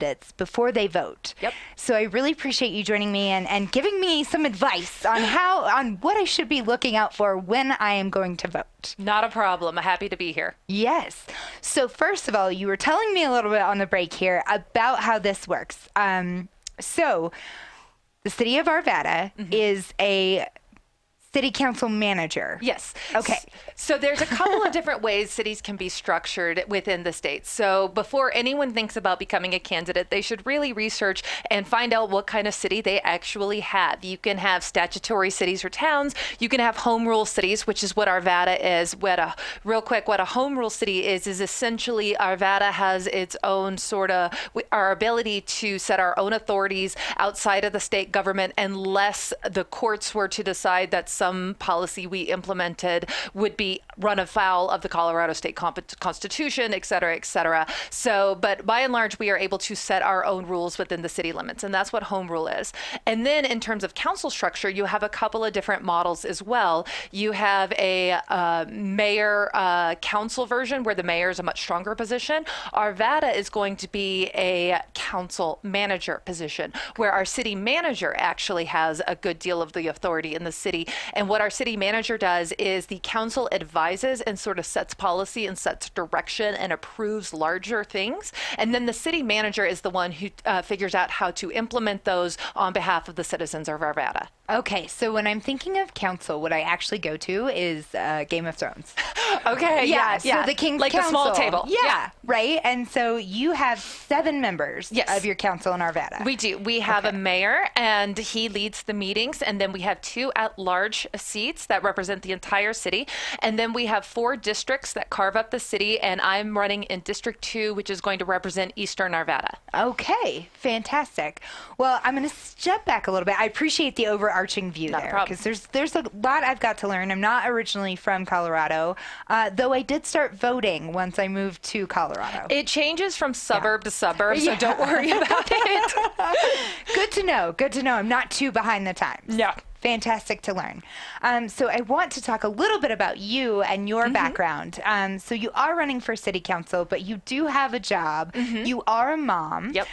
candidates before they vote. Yep. So I really appreciate you joining me and giving me some advice on what I should be looking out for when I am going to vote. Not a problem. I'm happy to be here. Yes. So first of all, you were telling me a little bit on the break here about how this works. So the city of Arvada is a city council manager. Yes. Okay. So there's a couple of different ways cities can be structured within the state. So before anyone thinks about becoming a candidate, they should really research and find out what kind of city they actually have. You can have statutory cities or towns. You can have home rule cities, which is what Arvada is. What a home rule city is essentially Arvada has its own sort of, our ability to set our own authorities outside of the state government unless the courts were to decide that some policy we implemented would be run afoul of the Colorado State Constitution, et cetera, et cetera. So, but by and large, we are able to set our own rules within the city limits, and that's what home rule is. And then in terms of council structure, you have a couple of different models as well. You have a mayor council version where the mayor is a much stronger position. Arvada is going to be a council manager position where our city manager actually has a good deal of the authority in the city. And what our city manager does is the council advises and sort of sets policy and sets direction and approves larger things. And then the city manager is the one who figures out how to implement those on behalf of the citizens of Arvada. Okay, so when I'm thinking of council, what I actually go to is Game of Thrones. Okay, yeah. So the King's like Council. the small table. Yeah, right? And so you have 7 members of your council in Arvada. We do. We have a mayor, and he leads the meetings, and then we have 2 at-large seats that represent the entire city, and then we have 4 districts that carve up the city, and I'm running in District 2, which is going to represent Eastern Arvada. Okay, fantastic. Well, I'm going to step back a little bit. I appreciate the overarching view there because there's a lot I've got to learn. I'm not originally from Colorado, though I did start voting once I moved to Colorado. It changes from suburb to suburb, so don't worry about it. Good to know. Good to know. I'm not too behind the times. Yeah. Fantastic to learn. So I want to talk a little bit about you and your background. So you are running for city council, but you do have a job. You are a mom. Yep.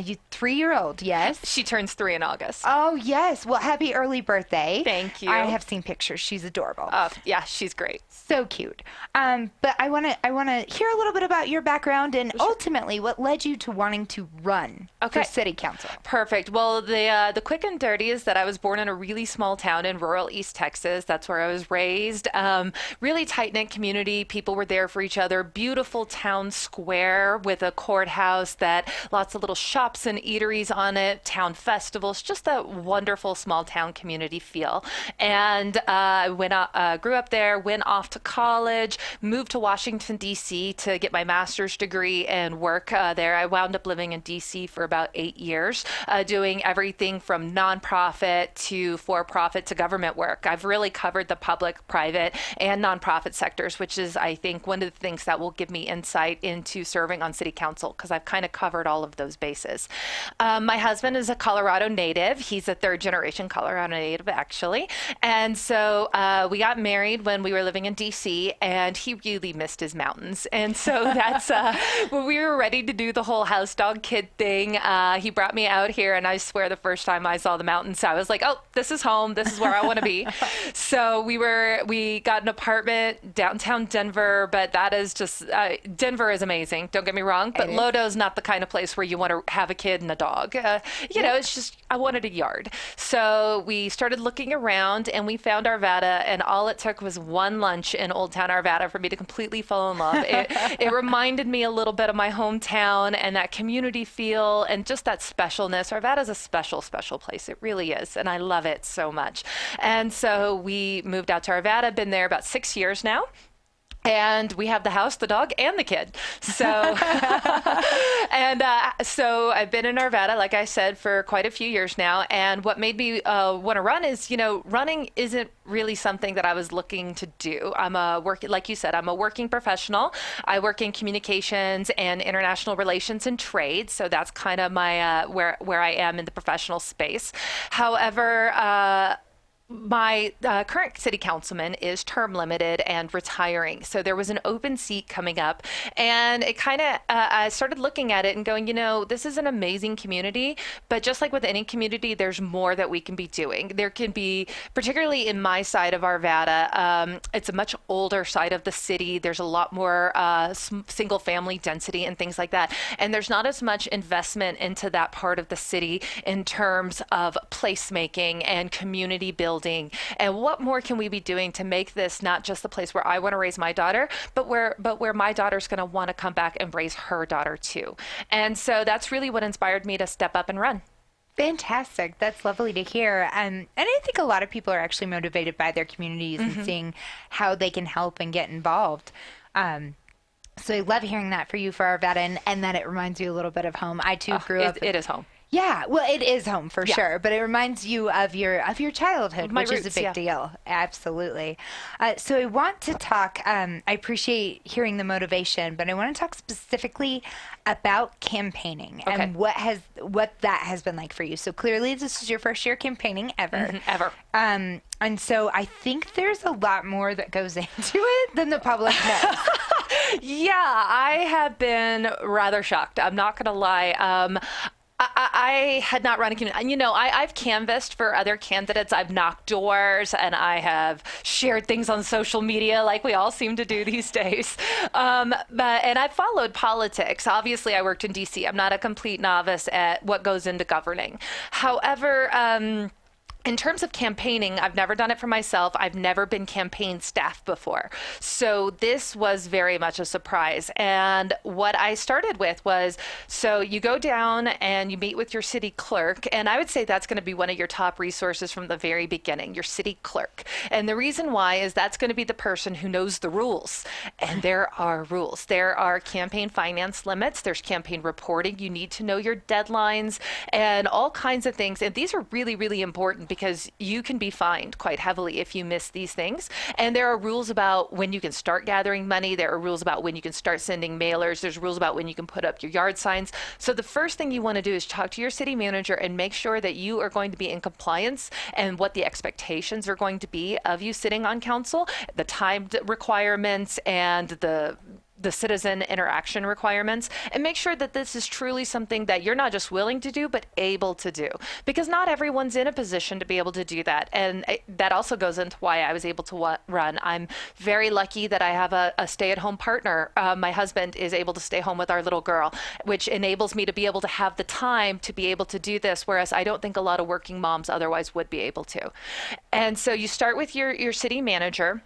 You 3-year-old, yes? She turns 3 in August. Oh, yes. Well, happy early birthday. Thank you. I have seen pictures. She's adorable. Yeah, she's great. So cute. But I want to hear a little bit about your background and ultimately what led you to wanting to run for city council. Perfect. Well, the quick and dirty is that I was born in a really small town in rural East Texas. That's where I was raised. Really tight-knit community. People were there for each other. Beautiful town square with a courthouse that lots of little shops and eateries on it, town festivals, just that wonderful small town community feel. And I grew up there, went off to college, moved to Washington, D.C. to get my master's degree and work there. I wound up living in D.C. for about 8 years, doing everything from nonprofit to for-profit to government work. I've really covered the public, private, and nonprofit sectors, which is, I think, one of the things that will give me insight into serving on city council, because I've kind of covered all of those bases. My husband is a Colorado native. He's a 3rd-generation Colorado native, actually. And so we got married when we were living in D.C., and he really missed his mountains. And so that's when we were ready to do the whole house dog kid thing. He brought me out here, and I swear the first time I saw the mountains, I was like, oh, this is home. This is where I want to be. So we got an apartment downtown Denver, but that is just, Denver is amazing. Don't get me wrong, but Lodo's not the kind of place where you want to have a kid and a dog. You know, it's just, I wanted a yard. So we started looking around and we found Arvada, and all it took was one lunch in Old Town Arvada for me to completely fall in love. It reminded me a little bit of my hometown and that community feel and just that specialness. Arvada's a special, special place. It really is. And I love it so much. And so we moved out to Arvada, been there about 6 years now. And we have the house, the dog, and the kid. So, so I've been in Arvada, like I said, for quite a few years now. And what made me want to run is, you know, running isn't really something that I was looking to do. Like you said, I'm a working professional. I work in communications and international relations and trade. So that's kind of my where I am in the professional space. However, my current city councilman is term limited and retiring. So there was an open seat coming up, and it kind of, I started looking at it and going, this is an amazing community, but just like with any community, there's more that we can be doing. There can be, particularly in my side of Arvada, it's a much older side of the city. There's a lot more single family density and things like that. And there's not as much investment into that part of the city in terms of placemaking and community building. And what more can we be doing to make this not just the place where I want to raise my daughter, but where my daughter's going to want to come back and raise her daughter too. And so that's really what inspired me to step up and run. Fantastic. That's lovely to hear. And I think a lot of people are actually motivated by their communities and seeing how they can help and get involved. So I love hearing that for you, for Arvada, and that it reminds you a little bit of home. I too grew up. It is home. Yeah, well, it is home for sure, but it reminds you of your childhood, which is a big deal. Absolutely. So I want to talk. I appreciate hearing the motivation, but I want to talk specifically about campaigning and what that has been like for you. So clearly, this is your first year campaigning ever. Ever. And so I think there's a lot more that goes into it than the public knows. Yeah, I have been rather shocked. I'm not going to lie. I had not run a community. I've canvassed for other candidates. I've knocked doors and I have shared things on social media like we all seem to do these days. And I've followed politics. Obviously, I worked in DC. I'm not a complete novice at what goes into governing. However, in terms of campaigning, I've never done it for myself. I've never been campaign staff before. So this was very much a surprise. And what I started with was, so you go down and you meet with your city clerk. And I would say that's going to be one of your top resources from the very beginning, your city clerk. And the reason why is that's going to be the person who knows the rules. And there are rules. There are campaign finance limits. There's campaign reporting. You need to know your deadlines and all kinds of things. And these are really, really important because you can be fined quite heavily if you miss these things. And there are rules about when you can start gathering money. There are rules about when you can start sending mailers. There's rules about when you can put up your yard signs. So the first thing you want to do is talk to your city manager and make sure that you are going to be in compliance and what the expectations are going to be of you sitting on council, the time requirements and the citizen interaction requirements, and make sure that this is truly something that you're not just willing to do, but able to do, because not everyone's in a position to be able to do that. And that also goes into why I was able to run. I'm very lucky that I have a stay-at-home partner. My husband is able to stay home with our little girl, which enables me to be able to have the time to be able to do this, whereas I don't think a lot of working moms otherwise would be able to. And so you start with your city manager.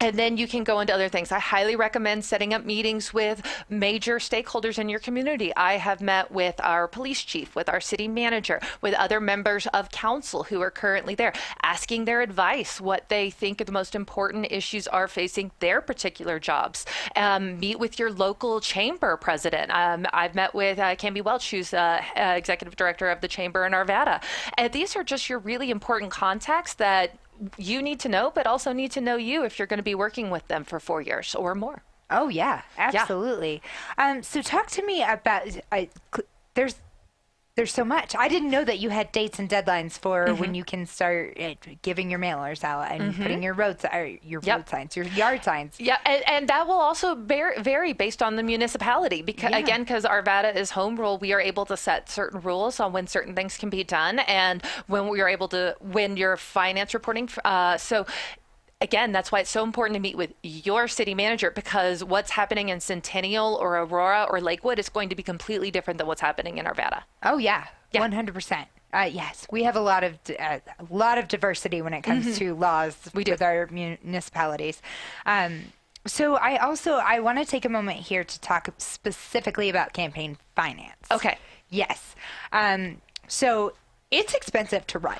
And then you can go into other things. I highly recommend setting up meetings with major stakeholders in your community. I have met with our police chief, with our city manager, with other members of council who are currently there, asking their advice, what they think the most important issues are facing their particular jobs. Meet with your local chamber president. I've met with Camby Welch, who's executive director of the chamber in Arvada. And these are just your really important contacts that you need to know, but also need to know you if you're going to be working with them for 4 years or more. Oh, yeah, absolutely. Yeah. So talk to me about, there's so much. I didn't know that you had dates and deadlines for when you can start giving your mailers out and putting your road signs, your yard signs. Yeah, and that will also vary based on the municipality. Because because Arvada is home rule, we are able to set certain rules on when certain things can be done and when your finance reporting. So again, that's why it's so important to meet with your city manager, because what's happening in Centennial or Aurora or Lakewood is going to be completely different than what's happening in Arvada. Oh, yeah. 100%. Yes, we have a lot of diversity when it comes to laws with our municipalities. So I want to take a moment here to talk specifically about campaign finance. Okay. Yes. So it's expensive to run.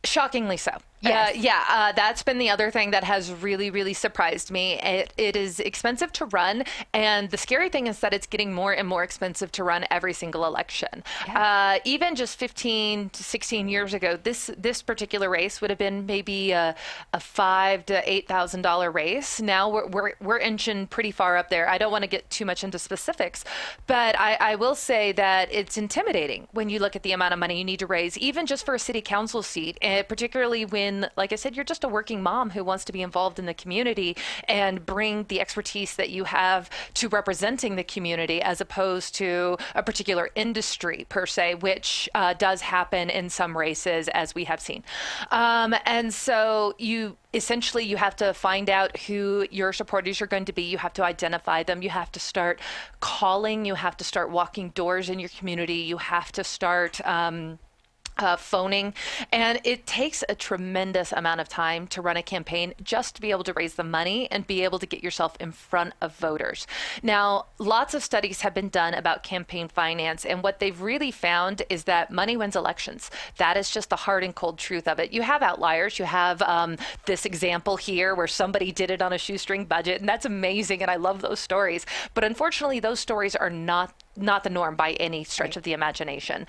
Shockingly so. Yes. That's been the other thing that has really, really surprised me. It is expensive to run, and the scary thing is that it's getting more and more expensive to run every single election. Yeah. Even just 15 to 16 years ago, this particular race would have been maybe a $5,000 to $8,000 race. Now we're inching pretty far up there. I don't want to get too much into specifics, but I will say that it's intimidating when you look at the amount of money you need to raise, even just for a city council seat, particularly when when, like I said, you're just a working mom who wants to be involved in the community and bring the expertise that you have to representing the community as opposed to a particular industry per se, which does happen in some races, as we have seen. And so you have to find out who your supporters are going to be. You have to identify them. You have to start calling. You have to start walking doors in your community. You have to start phoning. And it takes a tremendous amount of time to run a campaign just to be able to raise the money and be able to get yourself in front of voters. Now, lots of studies have been done about campaign finance, and what they've really found is that money wins elections. That is just the hard and cold truth of it. You have outliers. You have this example here where somebody did it on a shoestring budget, and that's amazing, and I love those stories. But unfortunately, those stories are not the norm by any stretch of the imagination.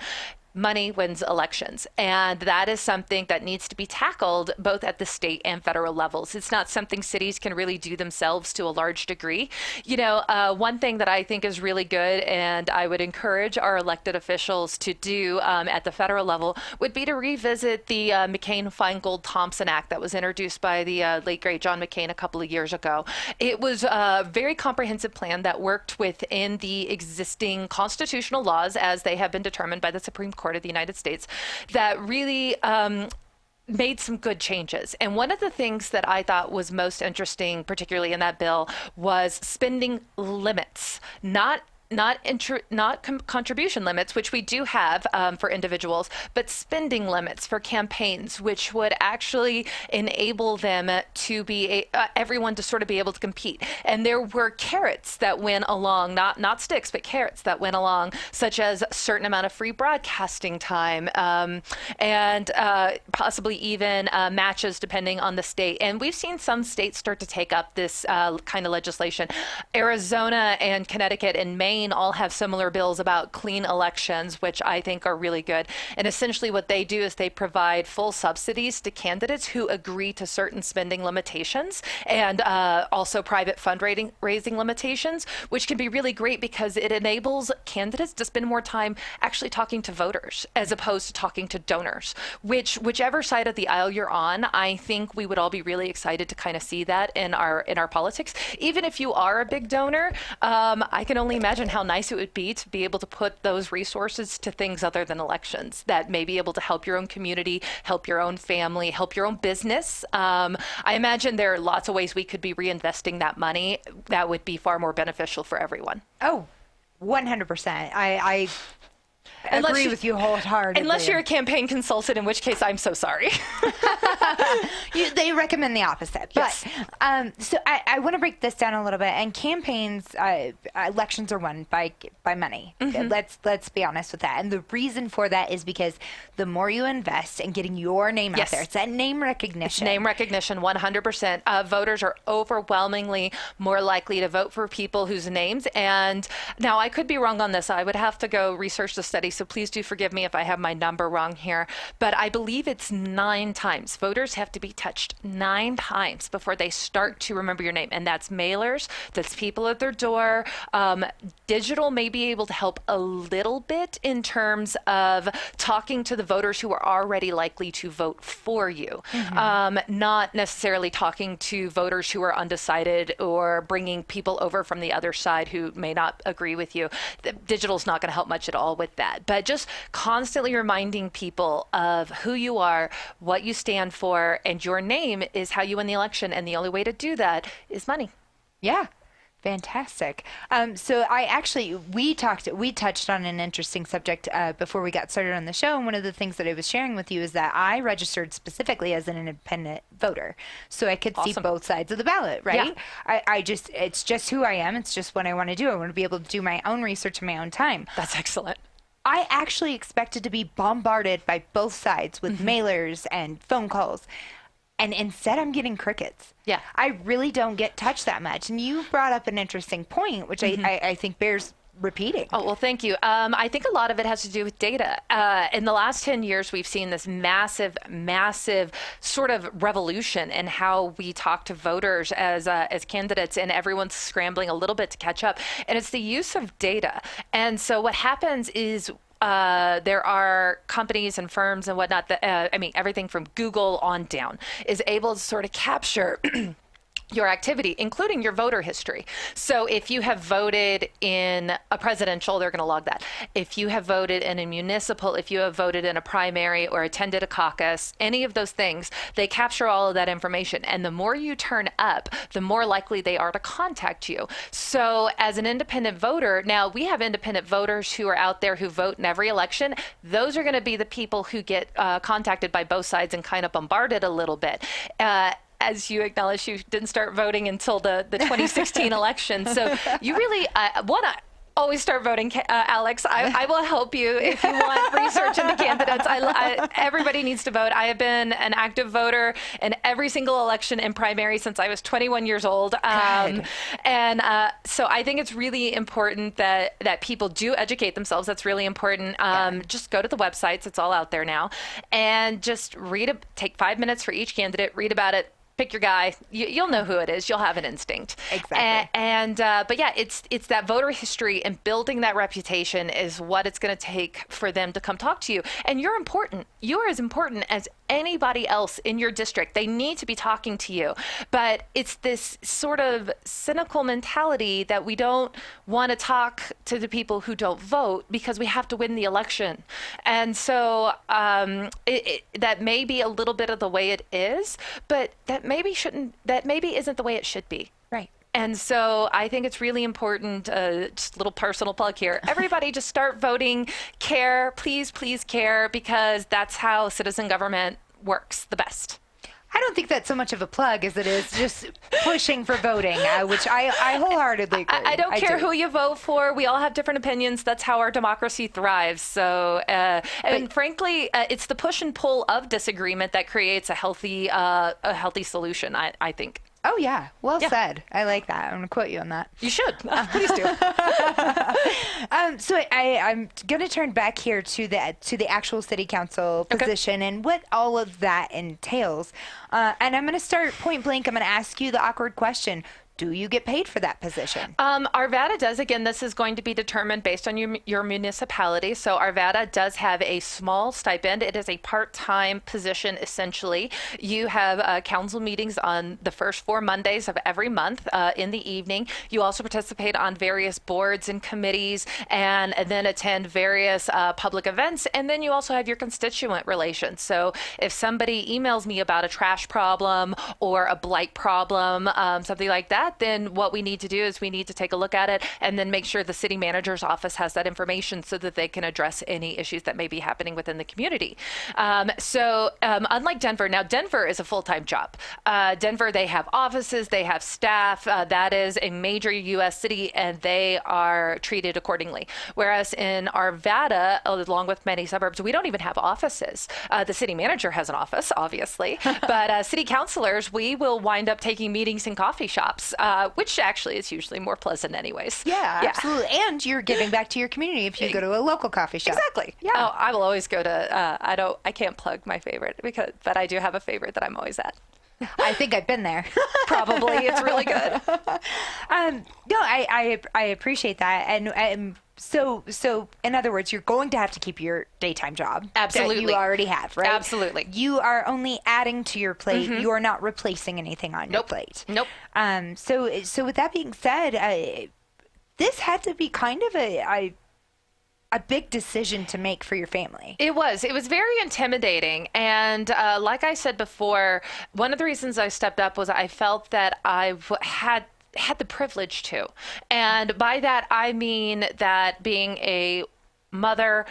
Money wins elections. And that is something that needs to be tackled both at the state and federal levels. It's not something cities can really do themselves to a large degree. One thing that I think is really good, and I would encourage our elected officials to do at the federal level, would be to revisit the McCain-Feingold-Thompson Act that was introduced by the late, great John McCain a couple of years ago. It was a very comprehensive plan that worked within the existing constitutional laws as they have been determined by the Supreme Court of the United States that really made some good changes. And one of the things that I thought was most interesting, particularly in that bill, was spending limits, not contribution limits, which we do have for individuals, but spending limits for campaigns, which would actually enable them to be everyone to sort of be able to compete. And there were carrots that went along, not sticks, but carrots that went along, such as a certain amount of free broadcasting time and possibly even matches depending on the state. And we've seen some states start to take up this kind of legislation. Arizona and Connecticut and Maine all have similar bills about clean elections, which I think are really good. And essentially what they do is they provide full subsidies to candidates who agree to certain spending limitations and also private fundraising limitations, which can be really great because it enables candidates to spend more time actually talking to voters as opposed to talking to donors, whichever side of the aisle you're on, I think we would all be really excited to kind of see that in our politics. Even if you are a big donor, I can only imagine how nice it would be to be able to put those resources to things other than elections that may be able to help your own community, help your own family, help your own business. I imagine there are lots of ways we could be reinvesting that money that would be far more beneficial for everyone. Oh, 100%. I agree with you wholeheartedly. Unless you're a campaign consultant, in which case I'm so sorry. They recommend the opposite. Yes. But so I want to break this down a little bit. And campaigns, elections are won by money. Mm-hmm. Let's be honest with that. And the reason for that is because the more you invest in getting your name out there, it's that name recognition. It's name recognition, 100%. Voters are overwhelmingly more likely to vote for people whose names. And now I could be wrong on this. I would have to go research the study, so please do forgive me if I have my number wrong here. But I believe it's 9 times. Voters have to be touched 9 times before they start to remember your name. And that's mailers, that's people at their door. Digital may be able to help a little bit in terms of talking to the voters who are already likely to vote for you. Mm-hmm. Not necessarily talking to voters who are undecided or bringing people over from the other side who may not agree with you. Digital's not going to help much at all with that. But just constantly reminding people of who you are, what you stand for, and your name is how you win the election. And the only way to do that is money. Yeah. Fantastic. So we touched on an interesting subject before we got started on the show. And one of the things that I was sharing with you is that I registered specifically as an independent voter. So I could see both sides of the ballot, right? Yeah. It's just who I am. It's just what I want to do. I want to be able to do my own research in my own time. That's excellent. I actually expected to be bombarded by both sides with mailers and phone calls. And instead, I'm getting crickets. Yeah. I really don't get touched that much. And you brought up an interesting point, which I think bears repeating. Oh, well, thank you. I think a lot of it has to do with data. In the last 10 years, we've seen this massive sort of revolution in how we talk to voters as candidates, and everyone's scrambling a little bit to catch up. And it's the use of data. And so what happens is there are companies and firms and whatnot that, everything from Google on down is able to sort of capture your activity, including your voter history. So if you have voted in a presidential, they're going to log that. If you have voted in a municipal, if you have voted in a primary or attended a caucus, any of those things, they capture all of that information. And the more you turn up, the more likely they are to contact you. So as an independent voter, now we have independent voters who are out there who vote in every election. Those are going to be the people who get contacted by both sides and kind of bombarded a little bit. As you acknowledge, you didn't start voting until the 2016 election. So you really want to always start voting, Alex. I will help you if you want research into candidates. Everybody needs to vote. I have been an active voter in every single election and primary since I was 21 years old. So I think it's really important that people do educate themselves. That's really important. Just go to the websites. It's all out there now. And just take 5 minutes for each candidate, read about it. Pick your guy. You'll know who it is. You'll have an instinct. Exactly. But yeah, it's that voter history and building that reputation is what it's going to take for them to come talk to you. And you're important. You're as important as anybody else in your district. They need to be talking to you. But it's this sort of cynical mentality that we don't want to talk to the people who don't vote because we have to win the election. And so that may be a little bit of the way it is, but that maybe isn't the way it should be. Right. And so I think it's really important, just a little personal plug here. Everybody just start voting, care, please care, because that's how citizen government works the best. I don't think that's so much of a plug as it is just pushing for voting, which I wholeheartedly agree. I don't care who you vote for. We all have different opinions. That's how our democracy thrives. So, and frankly, it's the push and pull of disagreement that creates a healthy solution, I think. Oh, yeah. Well said. I like that. I'm going to quote you on that. You should. Please do. So I'm going to turn back here to the actual city council position and what all of that entails. And I'm going to start point blank. I'm going to ask you the awkward question. Do you get paid for that position? Arvada does. Again, this is going to be determined based on your municipality. So Arvada does have a small stipend. It is a part-time position, essentially. You have council meetings on the first 4 Mondays of every month in the evening. You also participate on various boards and committees and then attend various public events. And then you also have your constituent relations. So if somebody emails me about a trash problem or a blight problem, something like that, then what we need to do is we need to take a look at it and then make sure the city manager's office has that information so that they can address any issues that may be happening within the community. Unlike Denver, now Denver is a full-time job. Denver, they have offices, they have staff. That is a major U.S. city, and they are treated accordingly. Whereas in Arvada, along with many suburbs, we don't even have offices. The city manager has an office, obviously, but city councilors, we will wind up taking meetings in coffee shops. Which actually is usually more pleasant anyways. Yeah, absolutely. And you're giving back to your community if you go to a local coffee shop. Exactly. Yeah. Oh, I will always go to, I can't plug my favorite but I do have a favorite that I'm always at. I think I've been there. Probably. It's really good. No, I appreciate that. And so in other words, you're going to have to keep your daytime job. Absolutely. That you already have, right? Absolutely. You are only adding to your plate. You are not replacing anything on your plate. Nope. So with that being said, this had to be kind of a big decision to make for your family. It was very intimidating. And like I said before, one of the reasons I stepped up was I felt that I had the privilege to. And by that, I mean that being a mother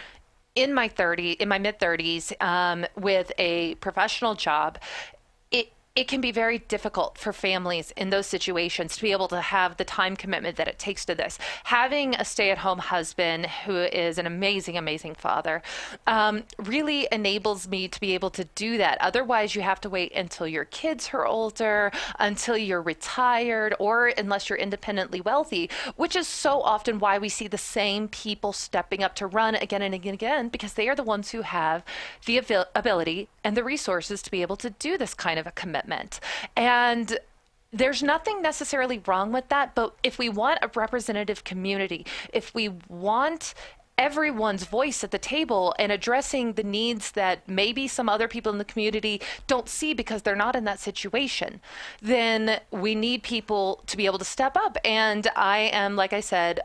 in my mid-30s with a professional job, it can be very difficult for families in those situations to be able to have the time commitment that it takes to this. Having a stay-at-home husband who is an amazing, amazing father really enables me to be able to do that. Otherwise, you have to wait until your kids are older, until you're retired, or unless you're independently wealthy, which is so often why we see the same people stepping up to run again and again and again, because they are the ones who have the ability and the resources to be able to do this kind of a commitment. And there's nothing necessarily wrong with that, but if we want a representative community, if we want everyone's voice at the table and addressing the needs that maybe some other people in the community don't see because they're not in that situation, then we need people to be able to step up. And I am, like I said,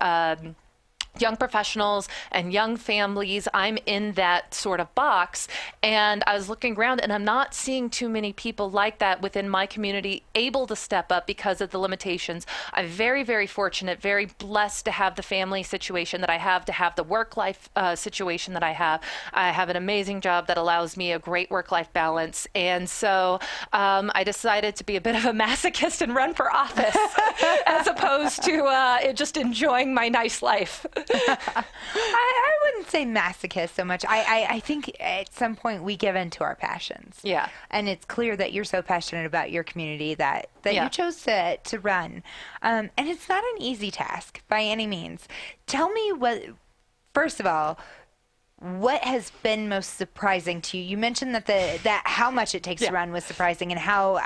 young professionals and young families, I'm in that sort of box. And I was looking around and I'm not seeing too many people like that within my community able to step up because of the limitations. I'm very, very fortunate, very blessed to have the family situation that I have, to have the work-life situation that I have. I have an amazing job that allows me a great work-life balance. And so I decided to be a bit of a masochist and run for office as opposed to just enjoying my nice life. I wouldn't say masochist so much. I think at some point we give in to our passions. Yeah. And it's clear that you're so passionate about your community that you chose to run. And it's not an easy task by any means. Tell me first of all, what has been most surprising to you? You mentioned that how much it takes to run was surprising, and how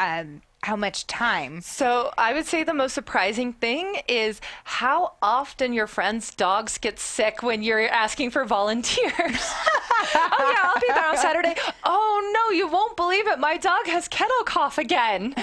much time. So I would say the most surprising thing is how often your friends' dogs get sick when you're asking for volunteers. Oh yeah, I'll be there on Saturday. Oh no, you won't believe it. My dog has kennel cough again.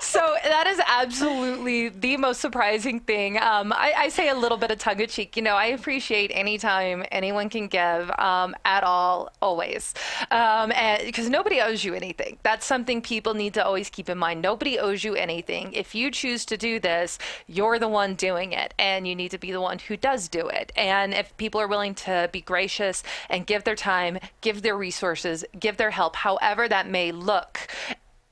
So that is absolutely the most surprising thing. I say a little bit of tongue in cheek. I appreciate any time anyone can give at all, always. Because nobody owes you anything. That's something people need to always keep in mind. Nobody owes you anything. If you choose to do this, you're the one doing it, and you need to be the one who does do it. And if people are willing to be gracious and give their time, give their resources, give their help, however that may look,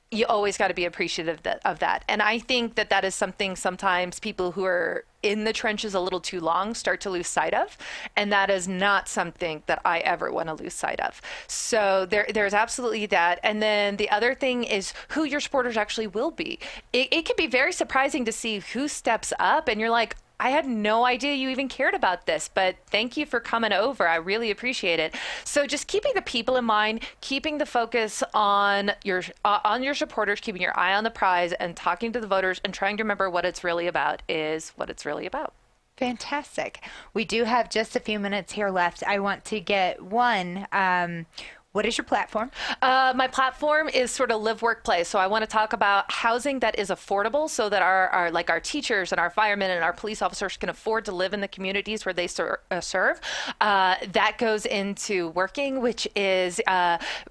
you always got to be appreciative of that. And I think that is something sometimes people who are in the trenches a little too long start to lose sight of. And that is not something that I ever want to lose sight of. So there's absolutely that. And then the other thing is who your supporters actually will be. It can be very surprising to see who steps up and you're like, I had no idea you even cared about this, but thank you for coming over. I really appreciate it. So just keeping the people in mind, keeping the focus on your supporters, keeping your eye on the prize, and talking to the voters and trying to remember what it's really about is what it's really about. Fantastic. We do have just a few minutes here left. I want to get one. What is your platform? My platform is sort of live, work, play. So I want to talk about housing that is affordable so that our teachers and our firemen and our police officers can afford to live in the communities where they serve. That goes into working, which is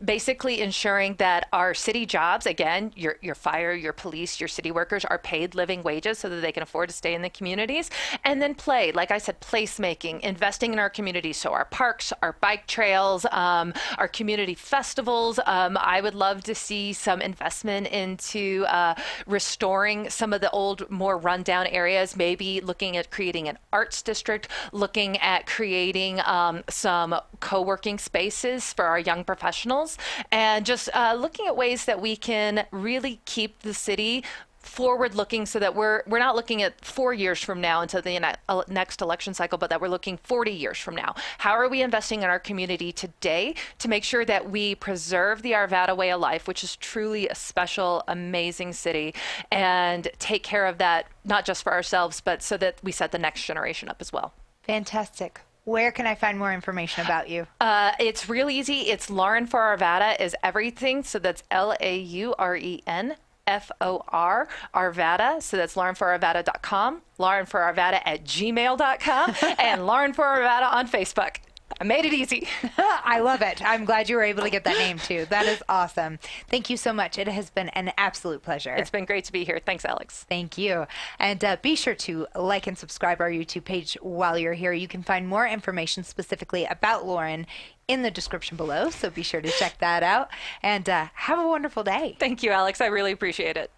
basically ensuring that our city jobs, again, your fire, your police, your city workers are paid living wages so that they can afford to stay in the communities. And then play, like I said, placemaking, investing in our communities. So our parks, our bike trails, our community festivals. I would love to see some investment into restoring some of the old, more rundown areas, maybe looking at creating an arts district, looking at creating some co-working spaces for our young professionals, and just looking at ways that we can really keep the city forward looking so that we're not looking at 4 years from now until the next election cycle, but that we're looking 40 years from now. How are we investing in our community today to make sure that we preserve the Arvada way of life, which is truly a special, amazing city, and take care of that, not just for ourselves, but so that we set the next generation up as well. Fantastic. Where can I find more information about you? It's real easy. It's Lauren for Arvada is everything. So that's LAUREN. FOR Arvada. So that's laurenforarvada.com, laurenforarvada@gmail.com, and laurenforarvada on Facebook. I made it easy. I love it. I'm glad you were able to get that name too. That is awesome. Thank you so much. It has been an absolute pleasure. It's been great to be here. Thanks, Alex. Thank you. And be sure to like and subscribe our YouTube page while you're here. You can find more information specifically about Lauren in the description below, so be sure to check that out. And have a wonderful day. Thank you, Alex. I really appreciate it.